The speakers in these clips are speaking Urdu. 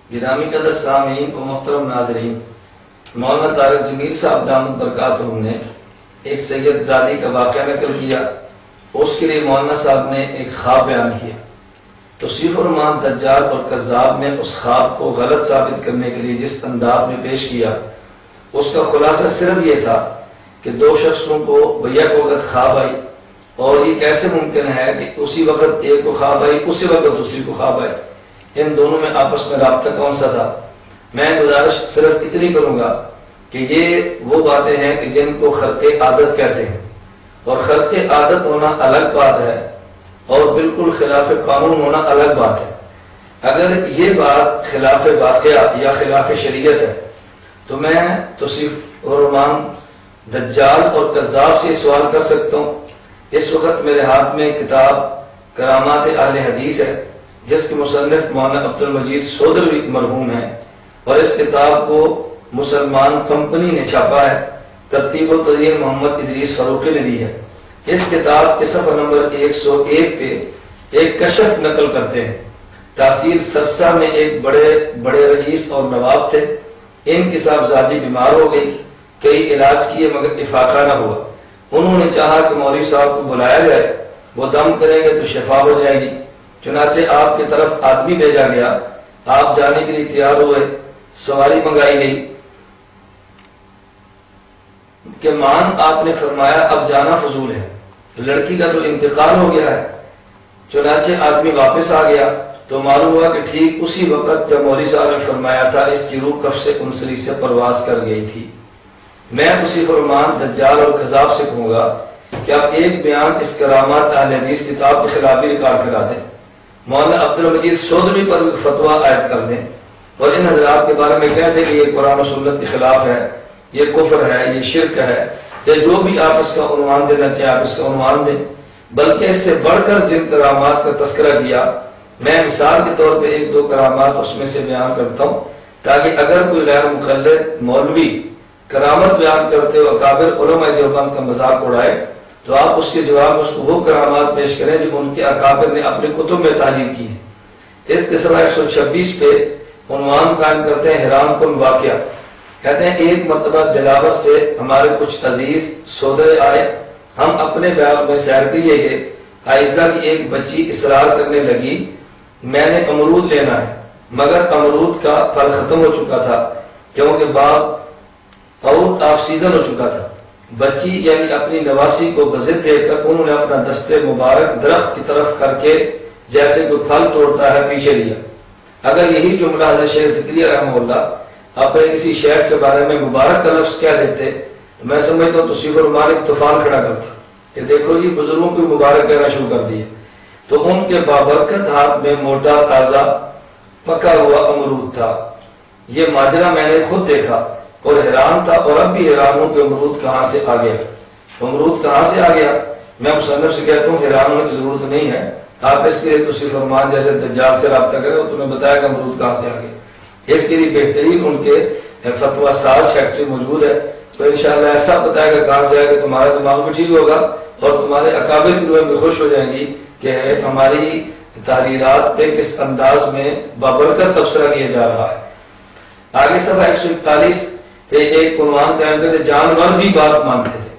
گرامی قدر سامعین و محترم ناظرین، مولانا طارق جمیل صاحب دامت برکاتہم نے ایک سید زادی کا واقعہ نقل کیا. اس کے لیے مولانا صاحب نے ایک خواب بیان کیا. توصیف الرحمان دجال اور کذاب نے اس خواب کو غلط ثابت کرنے کے لیے جس انداز میں پیش کیا، اس کا خلاصہ صرف یہ تھا کہ دو شخصوں کو بیک وقت خواب آئی، اور یہ کیسے ممکن ہے کہ اسی وقت ایک کو خواب آئی اسی وقت دوسری کو خواب آئی، ان دونوں میں آپس میں رابطہ کون سا تھا؟ میں گزارش صرف اتنی کروں گا کہ یہ وہ باتیں ہیں کہ جن کو خرق عادت کہتے ہیں، اور خرق عادت ہونا الگ بات ہے اور بالکل خلاف قانون ہونا الگ بات ہے. اگر یہ بات خلاف واقعہ یا خلاف شریعت ہے تو میں توصیف الرحمان دجال اور کذاب سے سوال کر سکتا ہوں. اس وقت میرے ہاتھ میں کتاب کرامات اہل حدیث ہے جس کے مصنف مولانا عبدالمجید سودروی مرحوم ہیں، اور اس کتاب کو مسلمان کمپنی نے چھاپا ہے، ترتیب و تدوین محمد ادریس فاروقی نے دی ہے. اس کتاب کے صفحہ نمبر 101 پہ ایک کشف نقل کرتے ہیں. تحصیل سرسا میں ایک بڑے رئیس اور نواب تھے. ان کی صاحبزادی بیمار ہو گئی، کئی علاج کیے مگر افاقہ نہ ہوا. انہوں نے چاہا کہ مولوی صاحب کو بلایا جائے، وہ دم کریں گے تو شفا ہو جائے گی. چنانچہ آپ کی طرف آدمی بھیجا گیا. آپ جانے کے لیے تیار ہوئے، سواری منگائی گئی کہ مان آپ نے فرمایا اب جانا فضول ہے، لڑکی کا تو انتقال ہو گیا ہے. چنانچہ آدمی واپس آ گیا تو معلوم ہوا کہ ٹھیک اسی وقت جب مولوی صاحب نے فرمایا تھا اس کی روح کف سے انسری سے پرواز کر گئی تھی. میں توصیف الرحمان دجال اور کذاب سے کہوں گا کہ آپ ایک بیان اس کرامات اہل حدیث کتاب کے خلاف بھی ریکارڈ کرا دیں، مولانا عبدالمجید سودری پر بھی فتویٰ عائد کر دیں، اور ان حضرات کے بارے میں کہہ دیں کہ یہ قرآن و سنت کے خلاف ہے، یہ کفر ہے، یہ شرک ہے، یا جو بھی آپ اس کا عنوان دینا چاہیں آپ اس کا عنوان دیں. بلکہ اس سے بڑھ کر جن کرامات کا تذکرہ کیا، میں مثال کے طور پہ ایک دو کرامات اس میں سے بیان کرتا ہوں تاکہ اگر کوئی غیر مخلد مولوی کرامت بیان کرتے ہو اکابر علماء دیوبند کا مذاق اڑائے تو آپ اس کے جواب میں اس کو وہ کرامات پیش کریں جو ان کے اکابر نے اپنے کتب میں تحریر کی ہیں. اس کے صفحہ 126 پہ عنوان قائم کرتے ہیں حیران کن واقعہ. کہتے ہیں ایک مرتبہ دلاور سے ہمارے کچھ عزیز سودے آئے. ہم اپنے باغ میں سیر کے لیے گئے. عائزہ کی ایک بچی اصرار کرنے لگی میں نے امرود لینا ہے، مگر امرود کا پھل ختم ہو چکا تھا کیونکہ باغ آؤٹ آف سیزن ہو چکا تھا. بچی یعنی اپنی نواسی کو بضد دے کر انہوں نے اپنا دستے مبارک درخت کی طرف کر کے جیسے کوئی پھل توڑتا ہے پیچھے لیا. اگر یہی جملہ حضرت شیخ ذکریہ رحمہ اللہ اپنے کسی شیخ کے بارے میں مبارک کا لفظ کہہ دیتے تو میں سمجھتا ہوں توصیف الرحمان ایک طوفان کھڑا کرتا کہ دیکھو یہ بزرگوں کو مبارک کہنا شروع کر دیے. تو ان کے بابرکت ہاتھ میں موٹا تازہ پکا ہوا امرود تھا. یہ ماجرا میں نے خود دیکھا اور حیران تھا، اور اب بھی حیران ہوں کہ امرود کہاں سے آ گیا. امرود کہاں سے آ گیا؟ میں مصنف سے کہتا ہوں حیران ہونے کی ضرورت نہیں ہے، آپ اس کے لیے توصیف الرحمان جیسے دجال سے رابطہ کریں وہ تمہیں بتائے گا امرود کہاں سے آ گیا. اس کے لیے بہترین ان کے فتویٰ ساز فیکٹری موجود ہے، تو انشاءاللہ ایسا بتائے گا کہاں سے آئے گا، تمہارا دماغ بھی ٹھیک ہوگا اور تمہارے اکابر کی روح بھی خوش ہو جائیں گی کہ ہماری تحریرات پہ کس انداز میں بابرکت تبصرہ کیا جا رہا ہے. آگے صفحہ 141 پہ ایک عنوان قائم کرتے جانور بھی بات مانتے تھے.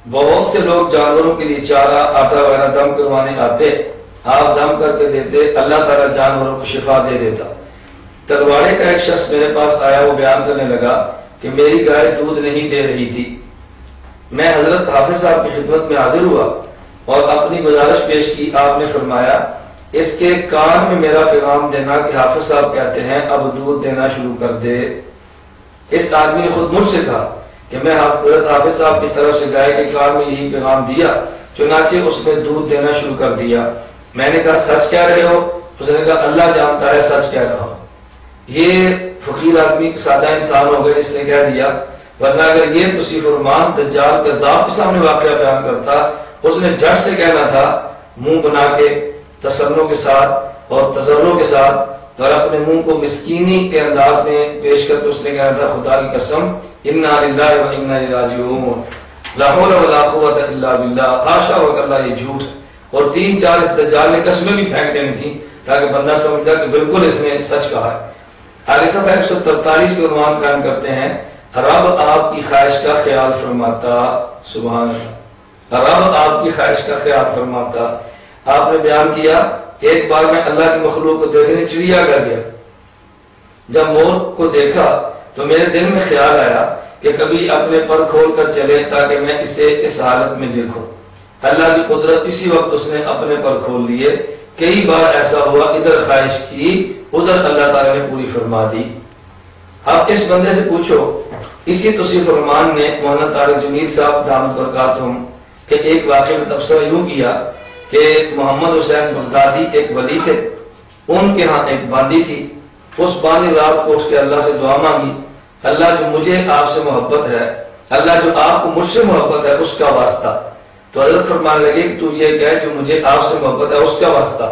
بہت سے لوگ جانوروں کے لیے چارہ آٹا وغیرہ دم کروانے آتے، آپ دم کر کے دیتے، اللہ تعالیٰ جانوروں کو شفا دے دیتا. تلواڑے کا ایک شخص میرے پاس آیا، وہ بیان کرنے لگا کہ میری گائے دودھ نہیں دے رہی تھی. میں حضرت حافظ صاحب کی خدمت میں حاضر ہوا اور اپنی گزارش پیش کی. آپ نے فرمایا اس کے کان میں میرا پیغام دینا کہ حافظ صاحب کہتے ہیں اب دودھ دینا شروع کر دے. اس آدمی نے خود مجھ سے کہا کہ میں حضرت حافظ صاحب کی طرف سے گائے کے کان میں یہی پیغام دیا، چنانچہ اس نے دودھ دینا شروع کر دیا. میں نے کہا سچ کہہ رہے ہو؟ اس نے کہا اللہ جانتا ہے سچ کہہ رہا ہوں. یہ فقیر آدمی سادہ انسان ہو گئے، اس نے کہہ دیا، ورنہ اگر یہ توصیف الرحمان دجال کذاب کے سامنے واقعہ بیان کرتا اس نے جھٹ سے کہنا تھا منہ بنا کے تسنن کے ساتھ اور تضرع کے ساتھ اور اپنے منہ کو مسکینی کے انداز میں پیش کر کے اس نے کہنا تھا خدا کی قسم انا للہ و انا الیہ راجعون لا حول ولا قوت الا باللہ. حاشا وکلا یہ جھوٹ ہے. اور 3-4 اس دجال نے قسمیں بھی پھینک دینی تھی تاکہ بندہ سمجھا کہ بالکل اس نے سچ کہا ہے. آگے صفحہ 143 پہ عنوان قائم کرتے ہیں، رب آپ کی خواہش کا خیال فرماتا، سبحان اللہ، رب آپ کی خواہش کا خیال فرماتا۔ آپ نے بیان کیا ایک بار میں اللہ کی مخلوق کو دیکھنے چڑیا گھر گیا، جب مور کو دیکھا تو میرے دل میں خیال آیا کہ کبھی اپنے پر کھول کر چلے تاکہ میں اسے اس حالت میں دیکھوں۔ اللہ کی قدرت، اسی وقت اس نے اپنے پر کھول لیے۔ کئی بار ایسا ہوا، ادھر خواہش کی ادھر اللہ تعالیٰ نے پوری فرما دی۔ اب اس بندے سے پوچھو، اسی توصیف الرحمان نے مولانا طارق جمیل صاحب دامت برکاتہم کہ ایک واقعے میں تبصرہ یوں کیا کہ محمد حسین بغدادی ایک ولی تھے، ان کے ہاں ایک باندی تھی، اس باندی رات کو اٹھ کے اللہ سے دعا مانگی، اللہ جو مجھے آپ سے محبت ہے، اللہ جو آپ کو مجھ سے محبت ہے اس کا واسطہ۔ تو حضرت فرمانے لگے کہ تو یہ کہے جو مجھے آپ سے محبت ہے اس کا واسطہ،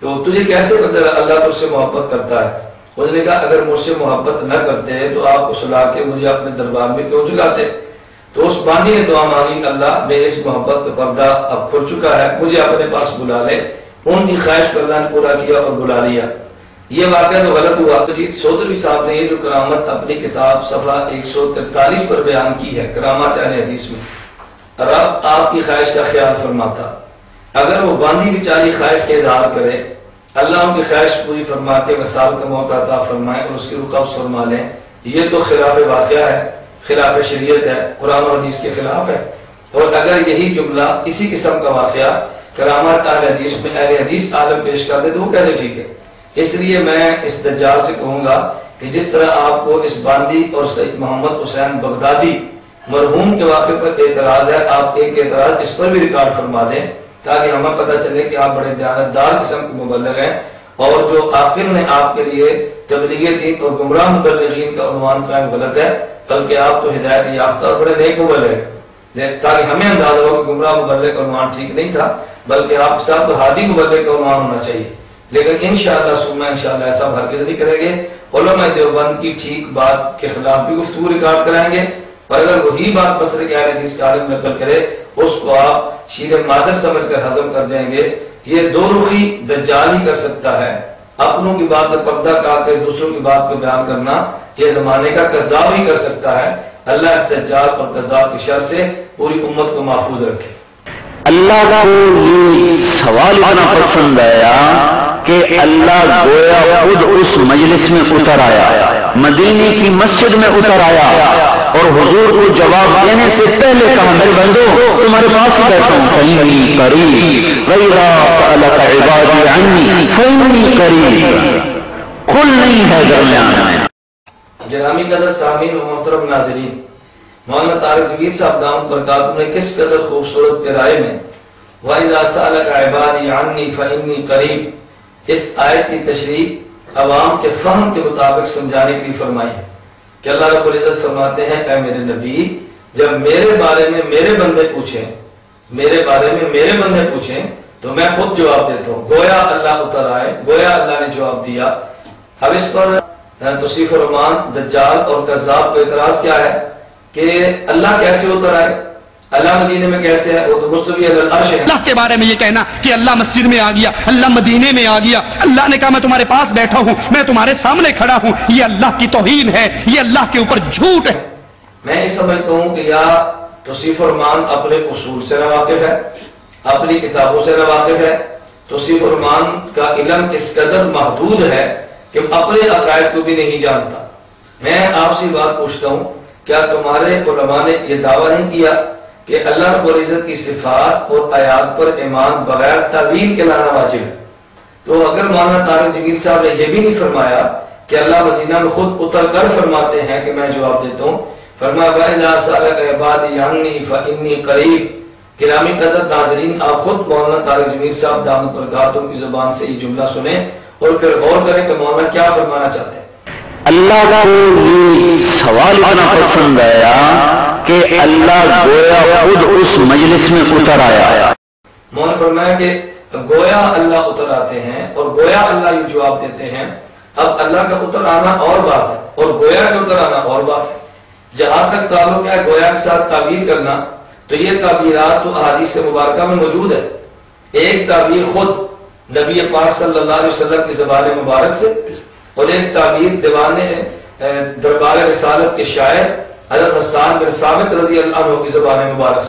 تو تجھے کیسے پتہ اللہ تجھ سے محبت کرتا ہے؟ اس نے کہا اگر مجھ سے محبت نہ کرتے تو آپ کو سلا کے مجھے اپنے دربار میں کیوں جگاتے؟ تو اس باندی نے دعا مانگی، اللہ میرے اس محبت کا پردہ اب کھل چکا ہے، مجھے اپنے پاس بلا لے۔ ان کی خواہش کو اللہ نے پورا کیا اور بلا لیا۔ یہ واقعہ تو غلط ہوا۔ مجید سودروی صاحب نے یہ جو کرامت اپنی کتاب صفحہ 143 پر بیان کی ہے، کرامات اہل حدیث میں، رب آپ کی خواہش کا خیال فرماتا، اگر وہ باندی بیچاری خواہش کے اظہار کرے، اللہ ان کی خواہش پوری فرما کے وصال کا موقع عطا فرمائے اور اس کی روح قبض فرما لیں۔ یہ تو خلاف واقعہ ہے، خلاف شریعت ہے، قرآن و حدیث کے خلاف ہے۔ اور اگر یہی جملہ اسی قسم کا واقعہ کرامات اہل حدیث میں اہل حدیث عالم پیش کر دے تو وہ کیسے ٹھیک ہے؟ اس لیے میں اس دجال سے کہوں گا کہ جس طرح آپ کو اس باندی اور سید محمد حسین بغدادی مرحوم کے واقعے پر اعتراض ہے، آپ ایک اعتراض اس پر بھی ریکارڈ فرما دیں تاکہ ہمیں پتہ چلے کہ آپ بڑے دیانتدار قسم کے مبلغ ہیں، اور جو آخر نے آپ کے لیے تبلیغ دین اور گمراہ مبلغین کا عنوان قائم غلط ہے، بلکہ آپ تو ہدایت یافتہ اور بڑے نیک مبلغ ہیں، تاکہ ہمیں اندازہ ہو کہ گمراہ مبلغ کا عنوان ٹھیک نہیں تھا، بلکہ آپ ساتھ تو ہادی مبلغ کا عنوان ہونا چاہیے۔ لیکن انشاءاللہ سننا انشاءاللہ ایسا ہرگز نہیں کریں گے۔ علماء دیوبند کی ٹھیک بات کے خلاف بھی گفتگو ریکارڈ کرائیں گے، اور اگر وہی بات مسئلے کے اہل حدیث کا عالم نقل کرے اس کو آپ شیر مادر سمجھ کر ہضم کر جائیں گے۔ یہ دو رخی دجال ہی کر سکتا ہے، اپنوں کی بات پر پردہ کاٹ کے دوسروں کی بات کو بیان کرنا یہ زمانے کا کذاب ہی کر سکتا ہے۔ اللہ اس دجال اور کذاب کی شر سے پوری امت کو محفوظ رکھے۔ اللہ کو یہ سوال اتنا پسند آیا کہ اللہ گویا خود اس مجلس میں اتر آیا، مدینے کی مسجد میں اتر آیا، اور حضور کو جواب دینے سے پہلے کہا میرے بندو تمہارے پاس ہی بیٹھا ہوں، فإنی قریب وَإِذَا سَأَلَكَ عِبَادِي عَنِّي فإنی قریب، کھل نہیں ہے درمیان میں۔ جنامی قدر سامعین و محترم ناظرین، مولانا طارق جمیل صاحب دامت برکاتہم نے کس قدر خوبصورت پیرائے میں وَإِذَا سَأَلَكَ عِبَادِي عَنِّي فإنی قریب اس آیت کی تشریح عوام کے فہم کے مطابق سمجھانے کے لیے فرمائی ہے کہ اللہ رب العزت فرماتے ہیں اے میرے نبی، جب میرے بارے میں میرے بندے پوچھیں، میرے بارے میں میرے بندے پوچھیں تو میں خود جواب دیتا ہوں۔ گویا اللہ اتر آئے، گویا اللہ نے جواب دیا۔ اب اس پر توصیف الرحمان دجال اور کذاب کا اعتراض کیا ہے کہ اللہ کیسے اتر آئے، اللہ مدینے میں کیسے ہے؟ وہ تو مستوی علی العرش ہے۔ اللہ کے بارے میں یہ کہنا کہ اللہ مسجد میں آ گیا، اللہ مدینے میں آ گیا، اللہ نے کہا میں تمہارے پاس بیٹھا ہوں، میں تمہارے سامنے کھڑا ہوں، یہ اللہ کی توہین ہے، یہ اللہ کے اوپر جھوٹ ہے۔ میں یہ سمجھتا ہوں کہ یا توصیف الرحمان اپنے اصول سے ناواقف ہے، اپنی کتابوں سے ناواقف ہے، توصیف الرحمان کا علم اس قدر محدود ہے کہ اپنے عقائد کو بھی نہیں جانتا۔ میں آپ سے بات پوچھتا ہوں، کیا تمہارے علماء نے یہ دعویٰ نہیں کیا کہ اللہ رب العزت کی صفات اور آیات پر ایمان بغیر تعویل کے لانا واجب ہے؟ تو اگر مولانا طارق جمیل صاحب نے یہ بھی نہیں فرمایا کہ اللہ مدینہ میں خود اتر کر فرماتے ہیں کہ میں جواب دیتا ہوں، فرمایا وَإِذَا سَأَلَكَ عِبَادِي عَنِّي فَإِنِّي قَرِيب۔ گرامی قدر ناظرین، آپ خود مولانا طارق جمیل صاحب دامت برکاتہم کی زبان سے یہ جملہ سنیں اور پھر غور کریں کہ مولانا کیا فرمانا چاہتے ہیں۔ اللہ کو یہ سوال اتنا پسند آیا کہ اللہ گویا خود اس مجلس میں اتر آیا۔ مولانا فرمایا کہ گویا اللہ اتر آتے ہیں اور گویا اللہ یہ جواب دیتے ہیں۔ اب اللہ کا اتر آنا اور بات ہے اور گویا کا اتر آنا اور بات ہے۔ جہاں تک تعلق ہے گویا کے ساتھ تعبیر کرنا، تو یہ تعبیرات تو احادیث مبارکہ میں موجود ہے۔ ایک تعبیر خود نبی پاک صلی اللہ علیہ وسلم کی زبان مبارک سے، اور ایک تعبیر دیوان دربار رسالت کے شاعر حضرت حسان بن ثابت رضی اللہ عنہ کی زبان مبارک